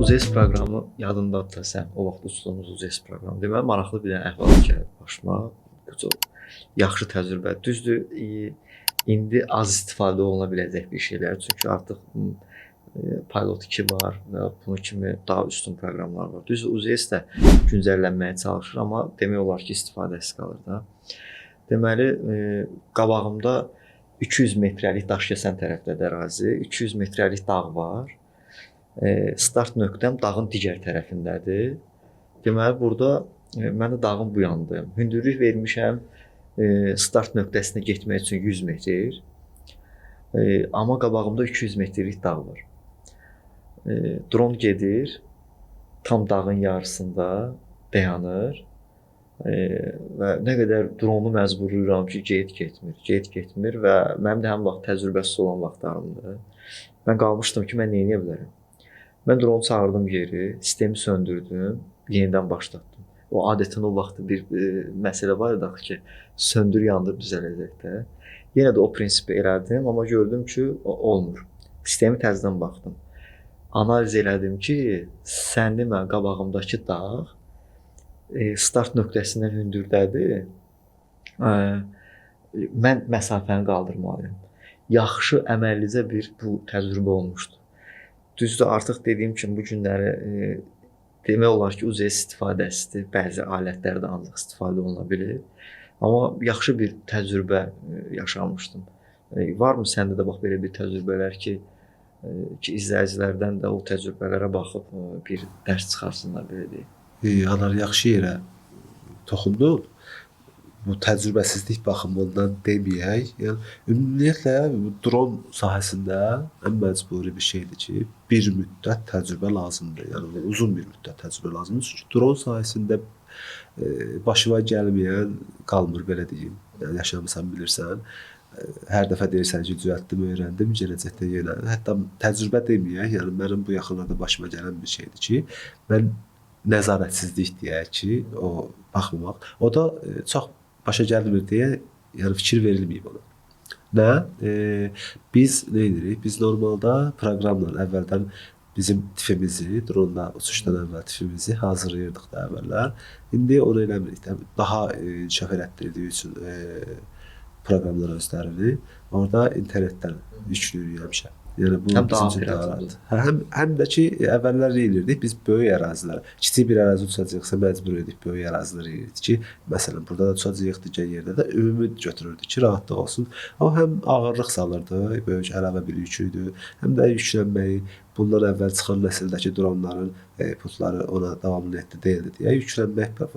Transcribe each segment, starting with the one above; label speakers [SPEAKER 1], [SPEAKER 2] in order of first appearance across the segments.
[SPEAKER 1] UZS proqramı yadındadır sən, o vaxt uçduğumuz UZS proqramı. Deməli, maraqlı bir dənə əhvalat gəlib başıma. Çox yaxşı təcrübə. Düzdür, indi az istifadə oluna biləcək bir şeylər. Çünki artıq Pilot 2 var və bunun kimi daha üstün proqramlar var. Düzdür, UZS də güncəllənməyə çalışır, amma demək olar ki, istifadəsi qalır da. Deməli, qabağımda 200 metrəlik Daşkəsən tərəfdədir ərazi, 200 metrəlik dağ var. Start nöqtəm dağın digər tərəfindədir. Deməli, burada mən də dağın bu yanındayım. Hündürlük vermişəm start nöqtəsinə getmək üçün 100 metr. Amma qabağımda 200 metrlik dağ var. Dron gedir, tam dağın yarısında dayanır və nə qədər dronu məcburlayıram ki, getmir və mənim də həm vaxt təcrübəsiz olan vaxtlarımdır. Mən qalmışdım ki, mən nə edə bilərəm? Mən dronu çağırdım geri, sistemi söndürdüm, yenidən başlatdım. O adətən o vaxtı bir məsələ var idi ki, söndür, yandır, düzələcək də. Yenə də o prinsipi elədim, amma gördüm ki, olmur. Sistemi təzədən baxdım. Analiz elədim ki, sən demə qabağımdakı dağ start nöqtəsindən hündürdədir. Mən məsafəni qaldırmalıyam. Yaxşı, əməllicə bir bu təcrübə olmuşdu. Düzdür, artıq dediyim kimi bu günləri demək olar ki, UZS istifadəsidir. Bəzi alətlərdə ancaq istifadə oluna bilir. Amma yaxşı bir təcrübə yaşamışdım. Varmı səndə də bax belə bir təcrübələr ki, izləyicilərdən də o təcrübələrə baxıb bir dərs çıxarsınlar, belə deyək.
[SPEAKER 2] Anar, yaxşı yerə toxundun. Bu təcrübəsizlik baxımından deməyək. Yəni, ümumiyyətlə, dron sahəsində ən məcburi bir şeydir ki, bir müddət təcrübə lazımdır. Yəni, uzun bir müddət təcrübə lazımdır. Çünki dron sahəsində başıma gəlməyən qalmır, belə deyim. Yəni, yaşamısan, bilirsən. Hər dəfə deyirsən ki, düzəltdim, öyrəndim, gələcəkdə yenə. Hətta təcrübə deməyək, yəni mənim bu yaxınlarda başıma gələn bir şeydir ki, mən nəzarətsizlik deyək ki, o baxmamaq. O da çox başa gəlmir deyə, yəni fikir verilməyib ona. Nə? Biz nə edirik? Biz normalda proqramla əvvəldən bizim tifimizi, dronla uçuşdan əvvəl tifimizi hazırlayırdıq da əvvəllər. İndi onu eləmirik. Daha inkişaf elətdirdiyi üçün proqramlar özlərini orada internetdən yüklüyürük həmişə. Yəni bu
[SPEAKER 1] həm daha operativdir.
[SPEAKER 2] Həm də ki, əvvəllər eləyirdik, biz böyük ərazilər, kiçik bir ərazi uçacaqsa məcbur edik böyük ərazilər eləyirdik ki, məsələn, burada da uçacağıq digər yerdə də ümumi götürürdük ki, rahatlıq olsun. Amma həm ağırlıq salırdı, böyük əlavə bir yüküydü, həm də yüklənməyi, bundan əvvəl çıxan nəsildəki dronların putları ona davamlı etdi deyildi deyə yüklənmək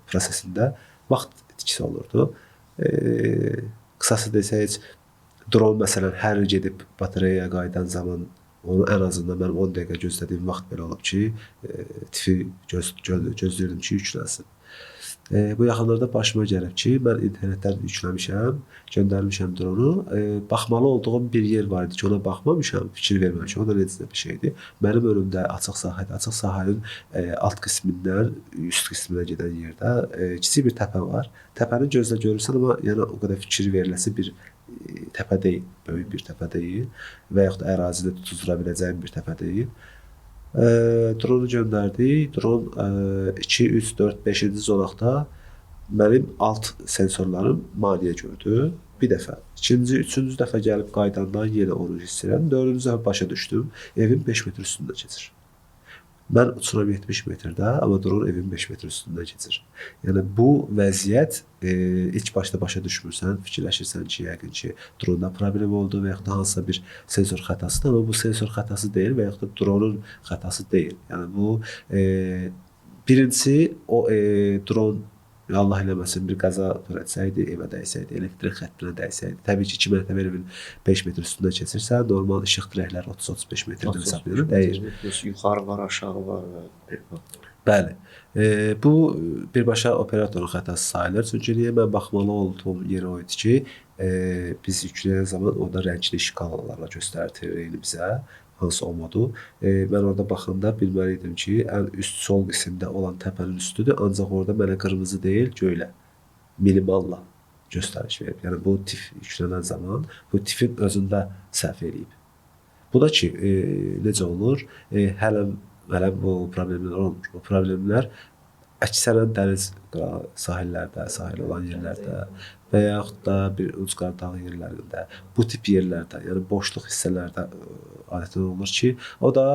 [SPEAKER 2] prosesində vaxt itkisi olurdu. Qısası desək, dron məsələn hər il gedib bateriyaya qayıdan zaman onu ən azından mənim 10 dəqiqə gözlədiyim vaxt belə olub ki, tifi gözləyirdim ki, yüklənsin. Bu yaxınlarda başıma gəlib ki, mən internetdən yükləmişəm, göndərmişəm dronu. Baxmalı olduğum bir yer var idi ki, ona baxmamışam, fikir verməmişəm. O da necə bir şeydir. Mənim önümdə açıq sahədir. Açıq sahənin alt qismindən üst qisminə gedən yerdə kiçik bir təpə var. Təpəni gözlə görürsən, amma yəni o qədər fikir veriləsi bir təpə deyil, böyük bir təpə deyil və yaxud da ərazidə tutuzdura biləcəyim bir təpə deyil. Dronu göndərdik. Dron 2, 3, 4, 5-ci zolaqda mənim alt sensorlarım maneə gördü. Bir dəfə. İkinci, üçüncü dəfə gəlib qaydandan yenə onu hiss edirəm. Dördüncü dəfə başa düşdüm. Evin 5 metr üstündə keçir. Mən uçuram 70 metrdə, amma dron evin 5 metr üstündə keçir. Yəni bu vəziyyət ilk başda başa düşmürsən, fikirləşirsən ki, yəqin ki, dronda problem oldu və yaxud da hansısa bir sensor xətasıdır, amma bu sensor xətası deyil və yaxud da dronun xətası deyil. Yəni bu birincisi o dron Allah eləməsin bir qaza törətsəydi, evə dəysəydi, elektrik xəttinə dəysəydi. Təbii ki, 2 mərtəbə evin 5 metr üstündə keçirsə, normal işıq dirəkləri 30-35 metrdən hesablanır, dəyir.
[SPEAKER 1] Yuxarı var, aşağı var.
[SPEAKER 2] Bəli. Bu birbaşa operatorun xətası sayılır. Çünki niyə mən baxmalı olduğum yer o idi ki, biz yükləyən zaman orada rəngli şkalalarla göstərir bizə. Hansı olmadı. Mən orada baxanda bilməliydim ki, ən üst sol qismdə olan təpənin üstüdür, ancaq orada mənə qırmızı deyil, göylə, minimalla göstəriş verib. Yəni bu tif yüklənən zaman bu tifin özündə səhv eləyib. Bu da ki, necə olur? Hələ Hələ bu problemlər olmur. Bu problemlər əksərən dəniz sahillərdə, sahil olan yerlərdə və yaxud da bir ucqar dağ yerlərində, bu tip yerlərdə, yəni boşluq hissələrdə adətən olur ki, o da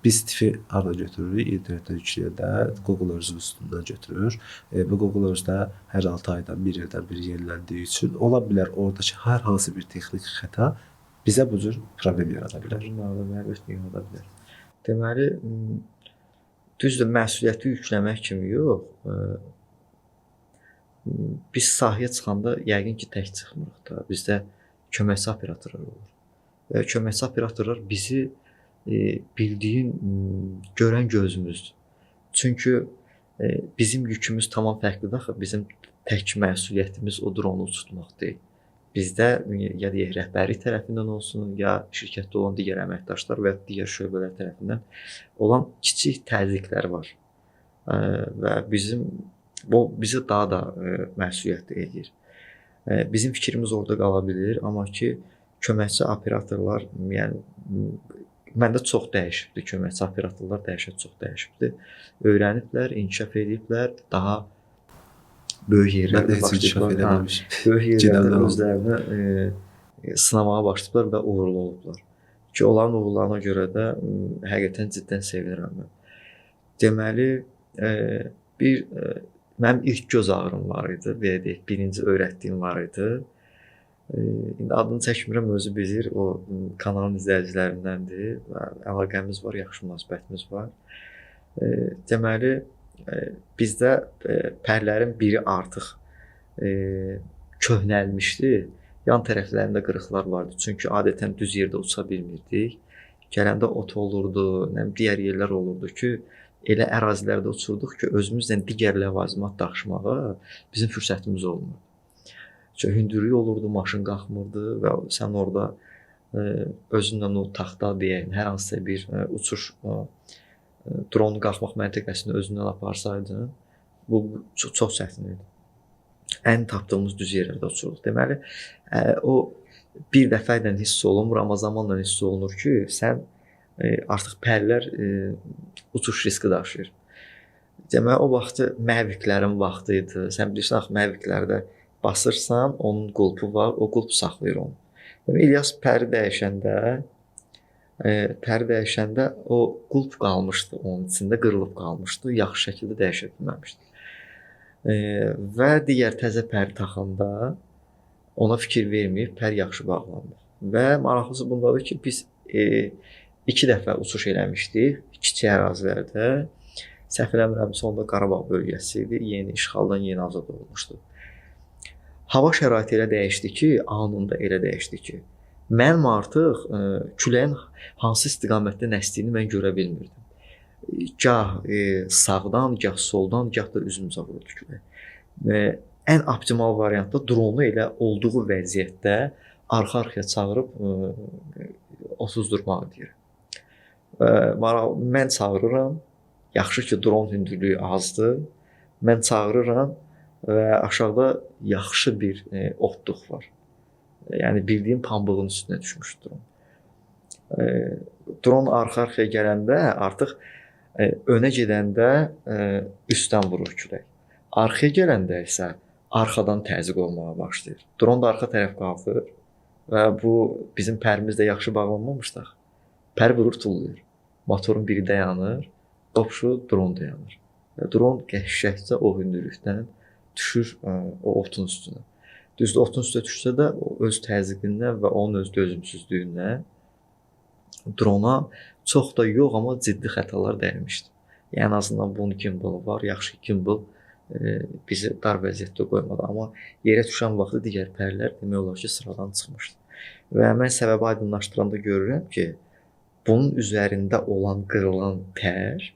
[SPEAKER 2] biz tipi hardan götürürük? İnternetdən yükləyəndə Google Earth-ün üstündən götürür. Bu Google Earth-də hər 6 aydan, 1 ildən bir yeniləndiyi üçün ola bilər oradakı hər hansı bir texniki xəta bizə bu cür problem yarada bilər.
[SPEAKER 1] Yarada bilər. Deməli, düzdür, məsuliyyəti yükləmək kimi yox. Biz sahəyə çıxanda yəqin ki, tək çıxmırıq da. Bizdə köməkçi operatorlar olur. Və köməkçi operatorlar bizi bildiyin, görən gözümüzdür. Çünki bizim yükümüz tamam fərqlidir axı. Bizim tək məsuliyyətimiz o dronu uçurtmaq deyil. Bizdə ya deyək rəhbərlik tərəfindən olsun, ya şirkətdə olan digər əməkdaşlar və ya digər şöbələr tərəfindən olan kiçik təzyiqlər var. Və bu bizi daha da məsuliyyətli edir. Bizim fikrimiz orada qala bilər, amma ki köməkçi operatorlar, yəni məndə çox dəyişibdi, köməkçi operatorlar çox dəyişibdi. Öyrəniblər, inkişaf ediblər, daha böyük yerlərdə başlayıblar. Böyük yerlərdə özlərini sınamağa başlayıblar və uğurlu olublar. Ki onların uğurlarına görə də həqiqətən ciddən sevinirəm mən. Deməli, mənim ilk göz ağrım var idi, belə deyək, birinci öyrətdiyim var idi. İndi adını çəkmirəm, özü bilir, o kanalın izləyicilərindəndir və əlaqəmiz var, yaxşı münasibətimiz var. Deməli, bizdə pərlərin biri artıq köhnəlmişdi. Yan tərəflərində qırıqlar vardı. Çünki adətən düz yerdə uça bilmirdik. Gələndə ot olurdu, digər yerlər olurdu ki, elə ərazilərdə uçurduq ki, özümüzlə digər ləvazimat daşımağa bizim fürsətimiz olmurdu. Çünki hündürlük olurdu, maşın qalxmırdı və sən orada özündən o taxta deyək, hər hansısa bir uçuş dronu qalxmaq məntəqəsini özündən aparsaydın, bu çox çətin idi. Ən tapdığımız düz yerlərdə uçurduq. Deməli, o bir dəfə ilə hiss olunmur, amma zamanla hiss olunur ki, sən artıq pərlər uçuş riski daşıyır. Deməli, o vaxtı məviklərin vaxtı idi. Sən bilirsən, axı məviklərdə basırsan, onun qulpu var, o qulp saxlayır onu. Deməli, İlyas pəri dəyişəndə o qulp qalmışdı onun içində, qırılıb qalmışdı, yaxşı şəkildə dəyişə bilməmişdi. Və digər təzə pəri taxanda ona fikir verməyib, pər yaxşı bağlandı. Və maraqlısı bundadır ki, biz 2 dəfə uçuş eləmişdik, kiçik ərazilərdə. Səhv eləmirəmsə, onda Qarabağ bölgəsi idi, yeni işğaldan yeni azad olmuşdu. Hava şəraiti elə dəyişdi ki, anında elə dəyişdi ki, mənim artıq küləyin hansı istiqamətdə nəsdiyini mən görə bilmirdim. Gah sağdan, gah soldan, gah da üzümüzə vurdu külək. Ən optimal variantda dronu elə olduğu vəziyyətdə arxa-arxaya çağırıb otuzdurmaq deyir. Mən çağırıram, yaxşı ki dron hündürlüyü azdır, mən çağırıram və aşağıda yaxşı bir otluq var. Yəni bildiyim pambığın üstünə düşmüş dron. Dron arxa-arxaya gələndə artıq önə gedəndə üstdən vurur külək. Arxaya gələndə isə arxadan təzyiq olmağa başlayır. Dron da arxa tərəf qalxır və bu bizim pərimiz də yaxşı bağlanmamışdı. Pər vurur, tullayır. Motorun biri dayanır, qopşu dron dayanır. Və dron qəşşəkcə o hündürlükdən düşür o otun üstünə. Düzdür, otun üstə düşsə də o öz təzyiqindən və onun öz dözümsüzlüyündən drona çox da yox, amma ciddi xətalar dəymişdi. Yəni, ən azından bunun gimbal var, yaxşı gimbal bizi dar vəziyyətdə qoymadı. Amma yerə düşən vaxtı digər pərlər demək olar ki, sıradan çıxmışdı. Və mən səbəbi aydınlaşdıranda görürəm ki, bunun üzərində olan qırılan pər,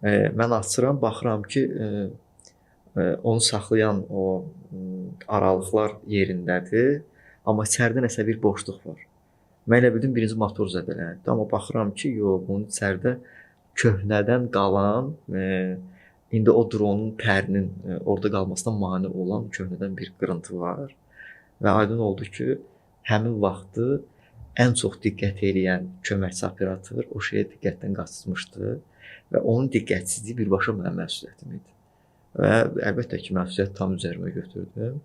[SPEAKER 1] mən açıram, baxıram ki, onu saxlayan o aralıqlar yerindədir, amma içəridə nəsə bir boşluq var. Mən elə bildim birinci motor zədələndi, amma baxıram ki, yox, bunun içəridə köhnədən qalan, indi o dronun pərinin orada qalmasına mane olan köhnədən bir qırıntı var və aydın oldu ki, həmin vaxtı ən çox diqqət edən köməkçi operator o şeyə diqqətdən qaçmışdı və onun diqqətsizliyi birbaşa mənim məsuliyyətim idi. Və əlbəttə ki, məsuliyyəti tam üzərimə götürdüm.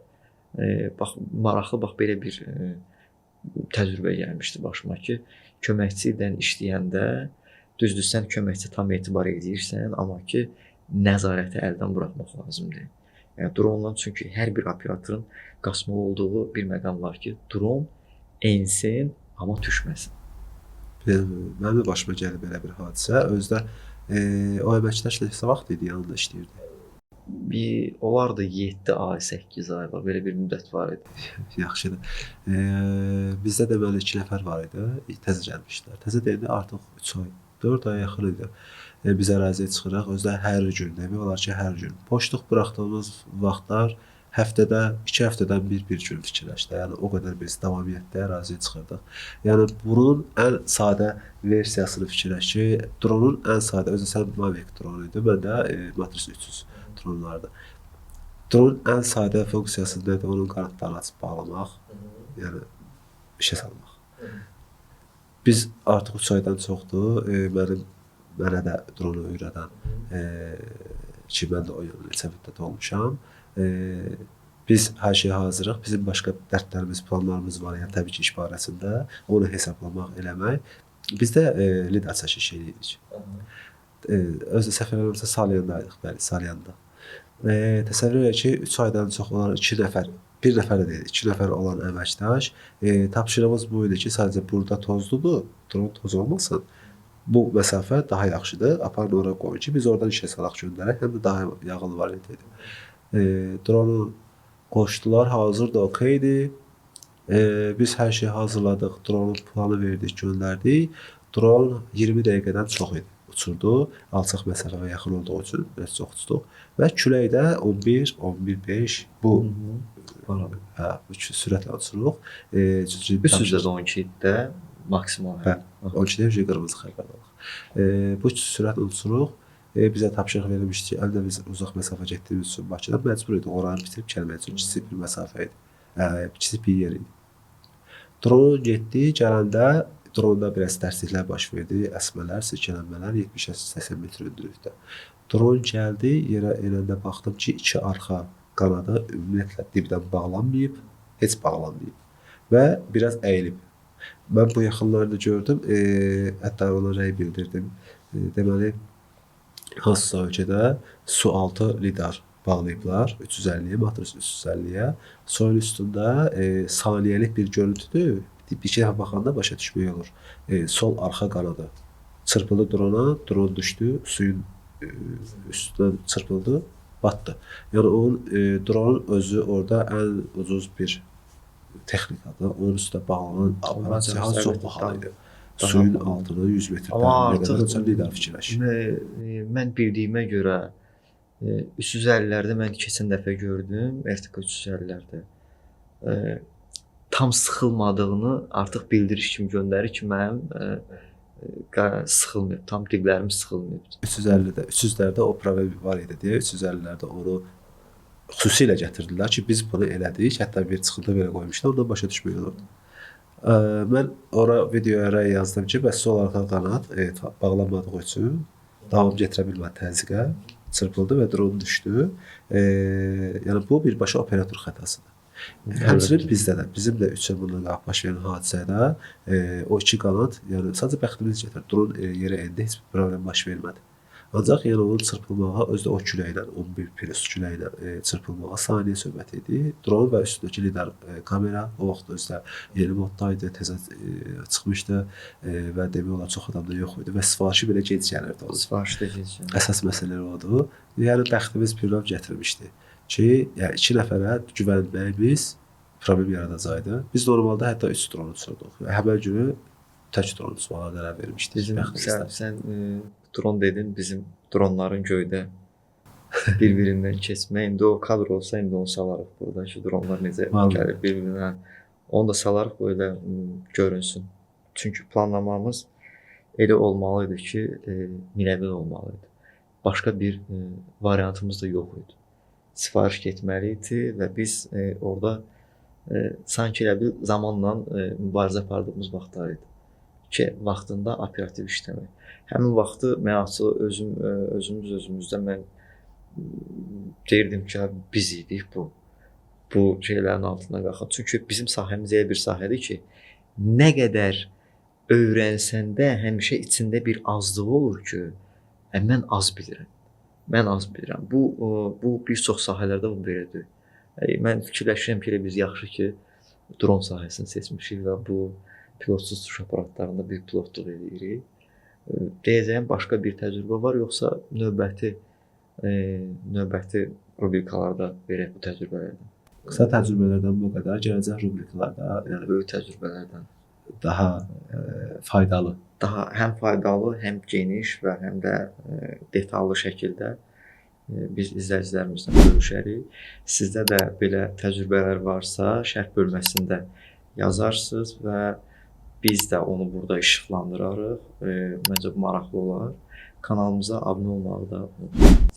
[SPEAKER 1] Bax maraqlı belə bir təcrübə gəlmişdi başıma ki, köməkçi ilə işləyəndə düzdür sən köməkçi tam etibar edirsən, amma ki nəzarəti əldən buraxmaq lazımdır. Yəni dronla çünki hər bir operatorun qaçmalı olduğu bir məqam var ki, dron ensin, amma düşməsin.
[SPEAKER 2] Mənim də başıma gəlib belə bir hadisə. Özdə o əməkdaş neçə vaxt idi yanında işləyirdi?
[SPEAKER 1] Olardı 7 ay, 8 ay var. Belə bir müddət var idi.
[SPEAKER 2] Yaxşıdır. Bizdə deməli 2 nəfər var idi. Təzə gəlmişdilər. Təzə deyəndə artıq 3 ay, 4 aya yaxın idi. Biz əraziyə çıxırıq. Özdə hər gün, demək olar ki, hər gün. Poçtluq buraxdığımız vaxtlar həftədə, 2 həftədən bir gün fikirləşdik. Yəni o qədər biz davamiyyətdə əraziyə çıxırdıq. Yəni bunun ən sadə versiyasını fikirləş ki, dronun ən sadə, özü sən Mavic dronu idi, mən də Matrix 300 dronlardı. Dronun ən sadə funksiyası nədir? Onun qanadlarını açıb bağlamaq, yəni işə salmaq. Biz artıq 3 aydan çoxdur, mənə də dronu öyrədən ki, mən də o yana neçə müddət olmuşam. Biz hər şeyə hazırıq. Bizim başqa dərdlərimiz, planlarımız var. Yəni təbii ki, iş barəsində onu hesablamaq, eləmək. Biz də lidar çəkiş edirik. Özü səhv eləmirəmsə Salyandaydıq, bəli, Salyanda. Təsəvvür edək ki, 3 aydan çox olan 2 nəfər, bir nəfər də deyil, 2 nəfər olan əməkdaş. Tapşırığımız bu idi ki, sadəcə burada tozludur, dron toz olmasın. Bu məsafə daha yaxşıdır. Aparın ora qoyun ki, biz oradan işə salaq göndərək. Həm də daha yağılı variant idi. Dronu qoşdular, hazırdır, okeydir. Biz hər şeyi hazırladıq, dronun planı verdik, göndərdik. Dron 20 dəqiqədən çox idi. Uçurdu, alçaq məsafəyə yaxın olduğu üçün biraz çox uçduq. Və külək də 11, 11.5 bu sürətlə uçuruq.
[SPEAKER 1] 312-də maksimal.
[SPEAKER 2] 12-də qırmızı xəbər alıq. Bu sürətlə uçuruq. Bizə tapşırıq verilmişdi ki, əldə biz uzaq məsafə getdiyimiz üçün Bakıda məcbur idi. Oranı bitirib gəlmək üçün kiçik bir məsafə idi. Kiçik bir yer idi. Drone getdi, gələndə dronda biraz tərsliklər baş verdi. Əsmələr, silkələnmələr 70-80 metr hündürlükdə. Drone gəldi, yerə enəndə baxdım ki, 2 arxa qanadı ümumiyyətlə dibdən bağlanmayıb, heç bağlanmayıb və biraz əyilib. Mən bu yaxınlarda gördüm, hətta ona rəy bildirdim. Deməli, hansısa ölkədə su altı lidar bağlayıblar 350-yə, Matrix 350-yə. Soyun üstündə saniyəlik bir görüntüdür. Bir iki dəfə baxanda başa düşmək olur. Sol arxa qanadı çırpıldı drona, dron düşdü, suyun üstündən çırpıldı, batdı. Yəni onun dronun özü orada ən ucuz bir texnikadır. Onun üstə bağlanan aparat çox bahalı idi. Suyun altında 100 metrdən
[SPEAKER 1] amma
[SPEAKER 2] nə qədər lidar fikirləş.
[SPEAKER 1] Mən bildiyimə görə 350-lərdə mən keçən dəfə gördüm, RTK 350-lərdə. Tam sıxılmadığını artıq bildiriş kimi göndərir ki, mənim sıxılmıyor, tam diblərim sıxılmıyor.
[SPEAKER 2] 350-lərdə o problem var idi deyə 350-lərdə onu xüsusilə gətirdilər ki, biz bunu elədik. Hətta bir çıxıntı belə qoymuşlar, ondan başa düşmək olurdu. Mən ora videoya rəy yazdım ki, bəs sol arxa qanad bağlanmadığı üçün davam gətirə bilmədi təzyiqə, çırpıldı və dron düşdü. Yəni bu birbaşa operator xətasıdır. Həmçinin bizdə də, bizim də 3 il bundan qabaq baş verən hadisədə o 2 qanad, yəni sadəcə bəxtimiz gətirdi. Dron yerə endi, heç bir problem baş vermədi. Ancaq yəni onun çırpılmağa, özdə o küləklə, 11 plus küləklə çırpılmağa saniyə söhbəti idi. Dron və üstündəki lidar kamera o vaxt özdə yeni moddaydı, təzə çıxmışdı və demək olar çox adam da yox idi və sifarişi belə gec gəlirdi.
[SPEAKER 1] Sifarişdə gec gəlirdi.
[SPEAKER 2] Əsas məsələ odur. Yəni bəxtimiz problem gətirmişdi ki, yəni 2 nəfərə güvənməyimiz problem yaradacaqdı. Biz normalda hətta 3 dron uçurduq. Həmin günü tək dron uçmağa qərar vermişdik.
[SPEAKER 1] Sən dron dedin, bizim dronların göydə bir-birindən keçmək. İndi o kadr olsa, indi onu salarıq burada ki, dronlar necə gəlir bir-birinə. Onu da salarıq böyle görünsün. Çünki planlamamız elə olmalı idi ki, minəvil olmalı idi. Başqa bir variantımız da yox idi. Sifariş getməli idi və biz orada sanki elə bil zamanla mübarizə apardığımız vaxtlar idi ki, vaxtında operativ işləmək. Həmin vaxtı mən açıq özümüzdə mən deyirdim ki, biz idik bu şeylərin altına qalxan. Çünki bizim sahəmiz elə bir sahədir ki, nə qədər öyrənsəndə həmişə içində bir azlıq olur ki, mən az bilirəm. Mən az bilirəm. Bu bir çox sahələrdə bu belədir. Mən fikirləşirəm ki, biz yaxşı ki, dron sahəsini seçmişik və bu pilotsuz uçuş aparatlarında bir pilotluq edirik. Deyəcəyim başqa bir təcrübə var, yoxsa növbəti rubrikalarda verək bu təcrübələrdən.
[SPEAKER 2] Qısa təcrübələrdən bu qədər, gələcək rubrikalarda yəni
[SPEAKER 1] Böyük təcrübələrdən
[SPEAKER 2] daha faydalı.
[SPEAKER 1] Daha həm faydalı, həm geniş və həm də detallı şəkildə biz izləyicilərimizlə bölüşərik. Sizdə də belə təcrübələr varsa, şərh bölməsində yazarsınız və biz də onu burada işıqlandırarıq. Məncə bu maraqlı olar. Kanalımıza abunə olmağı da unutmayın.